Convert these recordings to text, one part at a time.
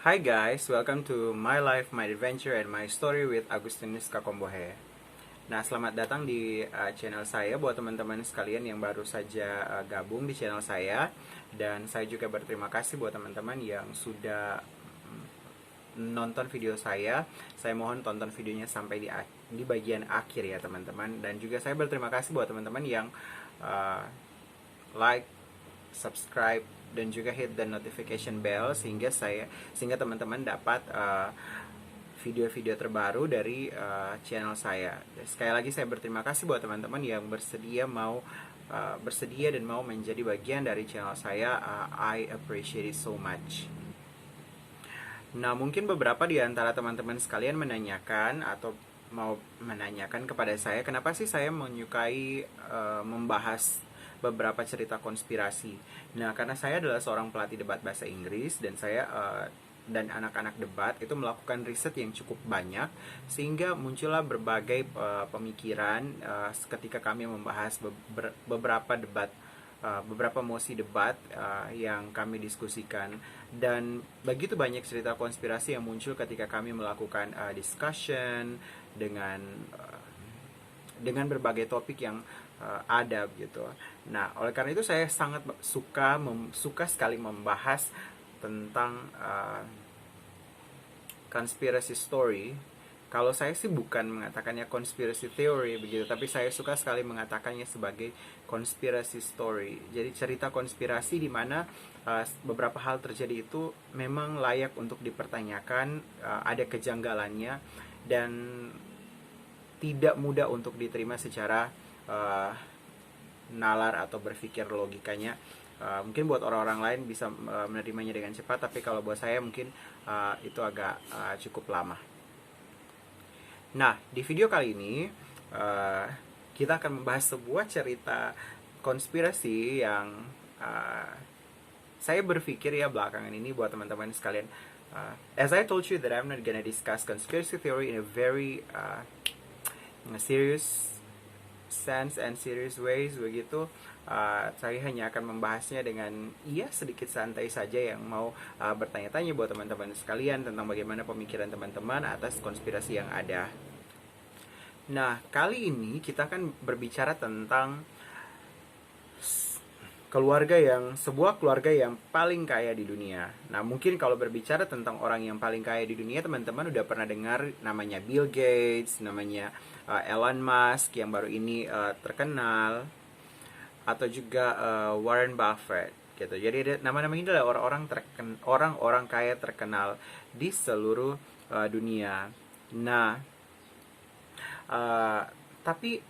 Hi guys, welcome to My Life, My Adventure, and My Story with Agustinus Kakombohe. Nah, selamat datang di channel saya buat teman-teman sekalian yang baru saja gabung di channel saya. Dan saya juga berterima kasih buat teman-teman yang sudah nonton video saya. Saya mohon tonton videonya sampai di bagian akhir ya teman-teman. Dan juga saya berterima kasih buat teman-teman yang uh, like, subscribe, dan juga hit the notification bell sehingga teman-teman dapat video-video terbaru dari channel saya. Sekali lagi saya berterima kasih buat teman-teman yang bersedia dan mau menjadi bagian dari channel saya. I appreciate it so much. Nah, mungkin beberapa di antara teman-teman sekalian menanyakan atau mau menanyakan kepada saya, kenapa sih saya menyukai membahas beberapa cerita konspirasi. Nah, karena saya adalah seorang pelatih debat bahasa Inggris dan saya dan anak-anak debat itu melakukan riset yang cukup banyak sehingga muncullah berbagai pemikiran ketika kami membahas beberapa debat, beberapa mosi debat yang kami diskusikan, dan begitu banyak cerita konspirasi yang muncul ketika kami melakukan discussion dengan dengan berbagai topik yang ada gitu. Nah, oleh karena itu saya sangat suka sekali membahas tentang conspiracy story. Kalau saya sih bukan mengatakannya conspiracy theory begitu, tapi saya suka sekali mengatakannya sebagai conspiracy story. Jadi cerita konspirasi di mana beberapa hal terjadi itu memang layak untuk dipertanyakan, ada kejanggalannya dan tidak mudah untuk diterima secara nalar atau berpikir logikanya. Mungkin buat orang-orang lain bisa menerimanya dengan cepat, tapi kalau buat saya mungkin itu agak cukup lama. Nah, di video kali ini kita akan membahas sebuah cerita konspirasi yang saya berpikir ya belakangan ini buat teman-teman sekalian. As I told you that I'm not gonna discuss conspiracy theory in a very serious sense and serious ways begitu. Saya hanya akan membahasnya dengan sedikit santai saja, yang mau bertanya-tanya buat teman-teman sekalian tentang bagaimana pemikiran teman-teman atas konspirasi yang ada. Nah, kali ini kita akan berbicara tentang sebuah keluarga yang paling kaya di dunia. Nah, mungkin kalau berbicara tentang orang yang paling kaya di dunia, teman-teman udah pernah dengar namanya Bill Gates, namanya Elon Musk yang baru ini terkenal, atau juga Warren Buffett gitu. Jadi nama-nama ini adalah orang-orang kaya terkenal di seluruh dunia. Nah, tapi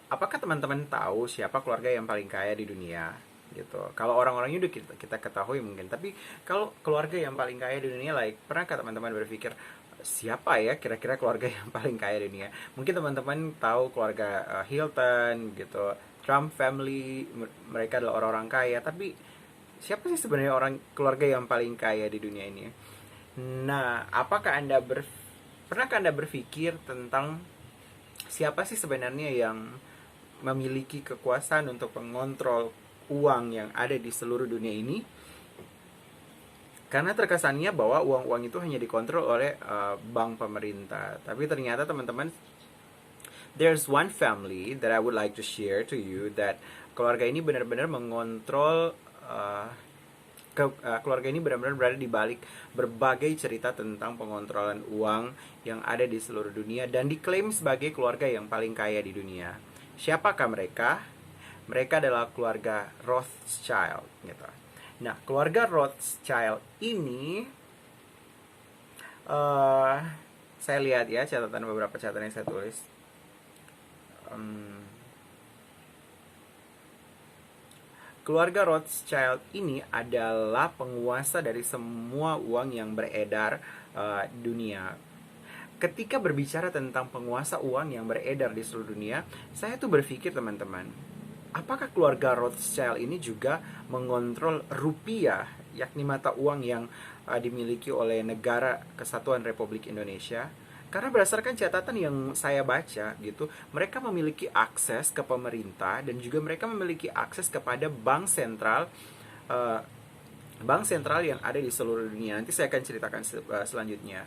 apakah teman-teman tahu siapa keluarga yang paling kaya di dunia gitu? Kalau orang-orangnya udah kita ketahui mungkin, tapi kalau keluarga yang paling kaya di dunia, pernahkah teman-teman berpikir siapa ya kira-kira keluarga yang paling kaya di dunia? Mungkin teman-teman tahu keluarga Hilton gitu, Trump family, mereka adalah orang-orang kaya, tapi siapa sih sebenarnya keluarga yang paling kaya di dunia ini? Nah, pernahkah Anda berpikir tentang siapa sih sebenarnya yang memiliki kekuasaan untuk mengontrol uang yang ada di seluruh dunia ini? Karena terkesannya bahwa uang-uang itu hanya dikontrol oleh bank pemerintah. Tapi ternyata teman-teman, there's one family that I would like to share to you, that keluarga ini benar-benar mengontrol keluarga ini benar-benar berada di balik berbagai cerita tentang pengontrolan uang yang ada di seluruh dunia dan diklaim sebagai keluarga yang paling kaya di dunia. Siapakah mereka? Mereka adalah keluarga Rothschild gitu. Nah, keluarga Rothschild ini saya lihat ya beberapa catatan yang saya tulis. Keluarga Rothschild ini adalah penguasa dari semua uang yang beredar dunia. Ketika berbicara tentang penguasa uang yang beredar di seluruh dunia, saya tuh berpikir teman-teman, apakah keluarga Rothschild ini juga mengontrol rupiah, yakni mata uang yang dimiliki oleh Negara Kesatuan Republik Indonesia? Karena berdasarkan catatan yang saya baca gitu, mereka memiliki akses ke pemerintah dan juga mereka memiliki akses kepada bank sentral bank sentral yang ada di seluruh dunia. Nanti saya akan ceritakan selanjutnya.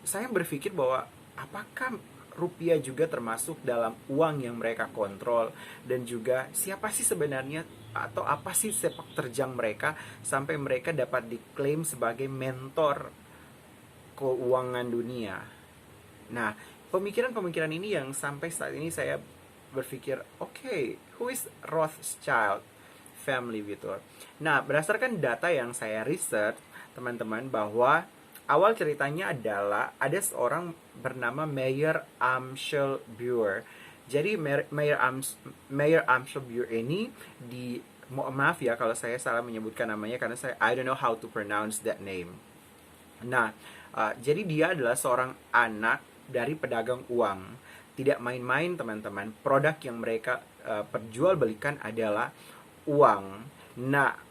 Saya berpikir bahwa apakah rupiah juga termasuk dalam uang yang mereka kontrol, dan juga siapa sih sebenarnya atau apa sih sepak terjang mereka sampai mereka dapat diklaim sebagai mentor keuangan dunia. Nah, pemikiran-pemikiran ini yang sampai saat ini saya berpikir, oke, who is Rothschild family gitu. Nah, berdasarkan data yang saya research, teman-teman, bahwa awal ceritanya adalah ada seorang bernama Mayer Amschel Buer. Jadi Mayer Amschel Buer ini maaf ya kalau saya salah menyebutkan namanya, karena I don't know how to pronounce that name. Nah, jadi dia adalah seorang anak dari pedagang uang. Tidak main-main, teman-teman. Produk yang mereka perjualbelikan adalah uang. Nah,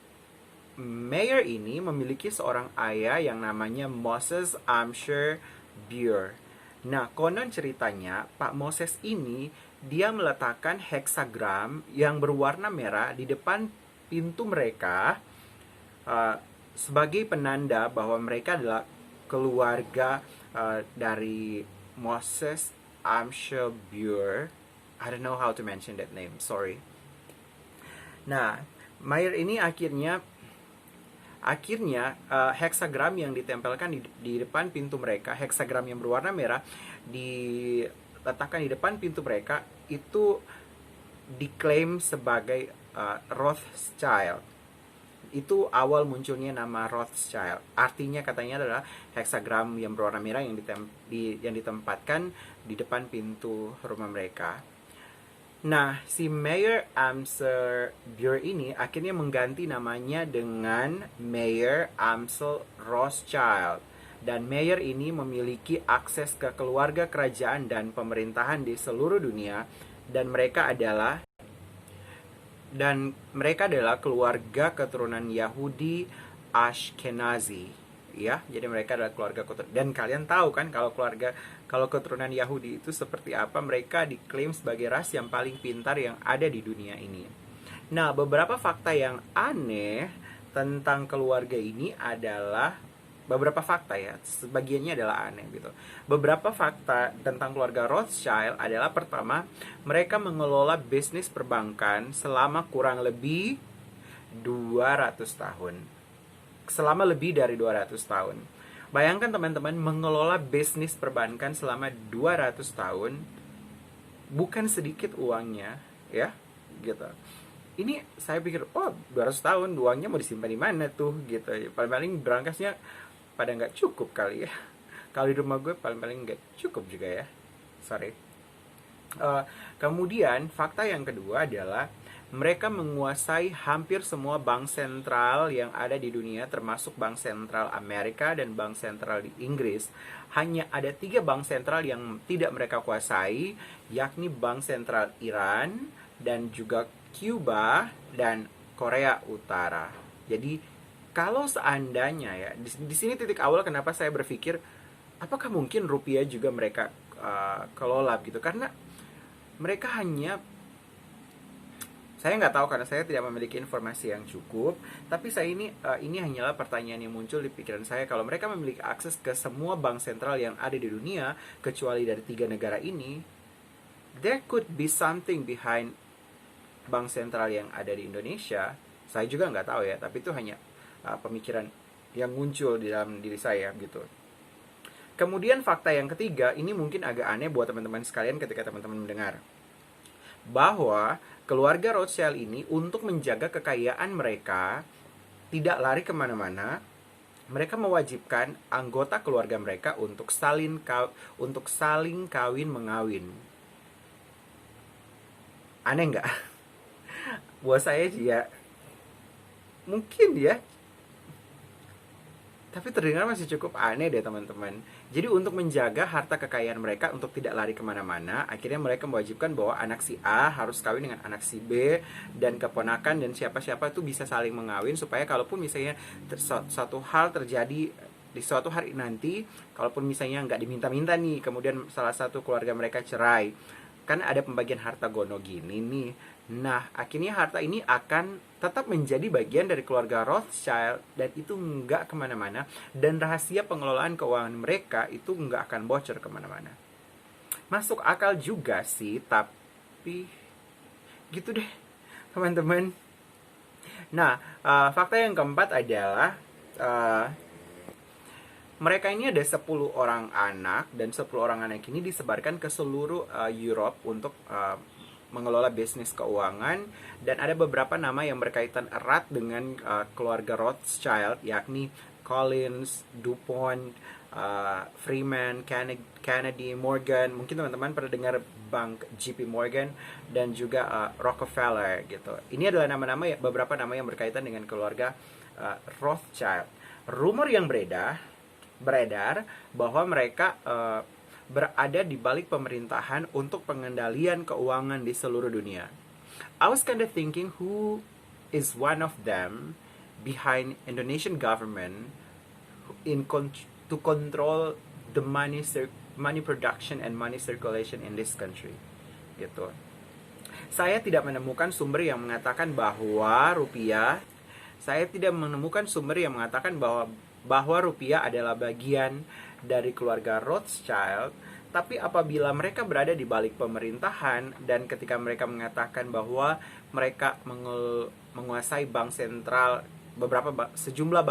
Mayer ini memiliki seorang ayah yang namanya Moses Amschel Buer. Nah, konon ceritanya Pak Moses ini dia meletakkan heksagram yang berwarna merah di depan pintu mereka sebagai penanda bahwa mereka adalah keluarga dari Moses Amschel Buer. I don't know how to mention that name, sorry. Nah, Mayer ini akhirnya heksagram yang ditempelkan di depan pintu mereka, heksagram yang berwarna merah diletakkan di depan pintu mereka, itu diklaim sebagai Rothschild. Itu awal munculnya nama Rothschild. Artinya katanya adalah heksagram yang berwarna merah yang ditempatkan di depan pintu rumah mereka. Nah, si Mayer Amschel Buer ini akhirnya mengganti namanya dengan Mayer Amschel Rothschild. Dan Mayer ini memiliki akses ke keluarga kerajaan dan pemerintahan di seluruh dunia. Dan mereka adalah keluarga keturunan Yahudi Ashkenazi. Ya, jadi mereka adalah keluarga keturunan. Dan kalian tahu kan kalau keturunan Yahudi itu seperti apa, mereka diklaim sebagai ras yang paling pintar yang ada di dunia ini. Nah, beberapa fakta yang aneh tentang keluarga ini adalah beberapa fakta ya, sebagiannya adalah aneh gitu. Beberapa fakta tentang keluarga Rothschild adalah, pertama, mereka mengelola bisnis perbankan selama kurang lebih 200 tahun. Selama lebih dari 200 tahun. Bayangkan teman-teman, mengelola bisnis perbankan selama 200 tahun, bukan sedikit uangnya, ya, gitu. Ini saya pikir, 200 tahun, uangnya mau disimpan di mana tuh, gitu. Paling-paling berangkasnya pada nggak cukup kali ya. Kalau di rumah gue paling-paling nggak cukup juga ya. Sorry. Kemudian, fakta yang kedua adalah mereka menguasai hampir semua bank sentral yang ada di dunia, termasuk bank sentral Amerika dan bank sentral di Inggris. Hanya ada 3 bank sentral yang tidak mereka kuasai, yakni bank sentral Iran, dan juga Cuba, dan Korea Utara. Jadi, kalau seandainya ya, di sini titik awal kenapa saya berpikir, apakah mungkin rupiah juga mereka kelola gitu? Karena mereka saya nggak tahu karena saya tidak memiliki informasi yang cukup, tapi ini hanyalah pertanyaan yang muncul di pikiran saya. Kalau mereka memiliki akses ke semua bank sentral yang ada di dunia, kecuali dari 3 negara ini, there could be something behind bank sentral yang ada di Indonesia. Saya juga nggak tahu ya, tapi itu hanya pemikiran yang muncul di dalam diri saya gitu. Kemudian fakta yang ketiga, ini mungkin agak aneh buat teman-teman sekalian ketika teman-teman mendengar, bahwa keluarga Rothschild ini untuk menjaga kekayaan mereka tidak lari kemana-mana, mereka mewajibkan anggota keluarga mereka untuk saling kawin mengawin. Aneh nggak? Buat saya ya mungkin ya, tapi terdengar masih cukup aneh deh teman-teman. Jadi untuk menjaga harta kekayaan mereka untuk tidak lari kemana-mana, akhirnya mereka mewajibkan bahwa anak si A harus kawin dengan anak si B, dan keponakan dan siapa-siapa itu bisa saling mengawin, supaya kalaupun misalnya suatu hal terjadi di suatu hari nanti, kalaupun misalnya nggak diminta-minta nih, kemudian salah satu keluarga mereka cerai, kan ada pembagian harta gono gini nih. Nah, akhirnya harta ini akan tetap menjadi bagian dari keluarga Rothschild dan itu nggak kemana-mana. Dan rahasia pengelolaan keuangan mereka itu nggak akan bocor kemana-mana. Masuk akal juga sih, tapi gitu deh, teman-teman. Nah, fakta yang keempat adalah mereka ini ada 10 orang anak, dan 10 orang anak ini disebarkan ke seluruh Europe untuk mengelola bisnis keuangan, dan ada beberapa nama yang berkaitan erat dengan keluarga Rothschild, yakni Collins, DuPont, Freeman, Kennedy, Morgan. Mungkin teman-teman pernah dengar Bank JP Morgan, dan juga Rockefeller gitu. Ini adalah nama-nama, beberapa nama yang berkaitan dengan keluarga Rothschild. Rumor yang beredar bahwa mereka berada di balik pemerintahan untuk pengendalian keuangan di seluruh dunia. I was kind of thinking who is one of them behind Indonesian government to control the money production and money circulation in this country. Gitu. Saya tidak menemukan sumber yang mengatakan bahwa rupiah adalah bagian dari keluarga Rothschild, tapi apabila mereka berada di balik pemerintahan dan ketika mereka mengatakan bahwa mereka menguasai bank sentral, sejumlah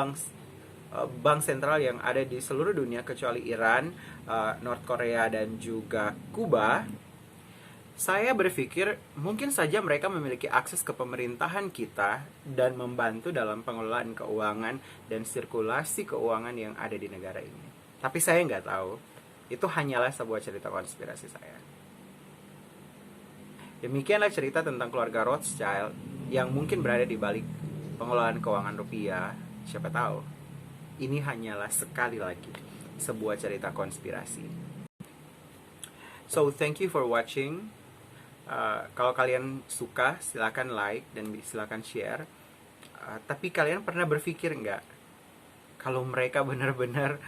bank sentral yang ada di seluruh dunia kecuali Iran, North Korea, dan juga Kuba, saya berpikir mungkin saja mereka memiliki akses ke pemerintahan kita dan membantu dalam pengelolaan keuangan dan sirkulasi keuangan yang ada di negara ini. Tapi saya nggak tahu. Itu hanyalah sebuah cerita konspirasi saya. Demikianlah cerita tentang keluarga Rothschild yang mungkin berada di balik pengelolaan keuangan rupiah. Siapa tahu. Ini hanyalah sekali lagi sebuah cerita konspirasi. So, thank you for watching. Kalau kalian suka, silakan like dan silakan share. Tapi kalian pernah berpikir nggak kalau mereka benar-benar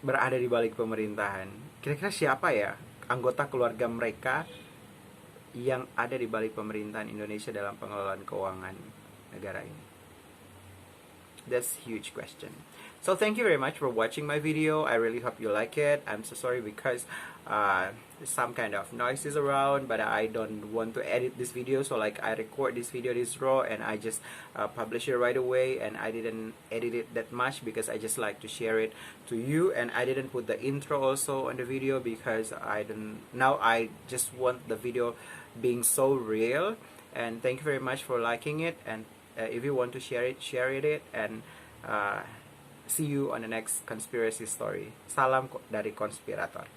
berada di balik pemerintahan? Kira-kira siapa ya anggota keluarga mereka yang ada di balik pemerintahan Indonesia dalam pengelolaan keuangan negara ini? That's a huge question. So thank you very much for watching my video. I really hope you like it. I'm so sorry because some kind of noises around, but I don't want to edit this video, so like I record this video this raw and I just publish it right away, and I didn't edit it that much because I just like to share it to you, and I didn't put the intro also on the video because I just want the video being so real. And thank you very much for liking it, and if you want to share it, and see you on the next conspiracy story. Salam dari konspirator.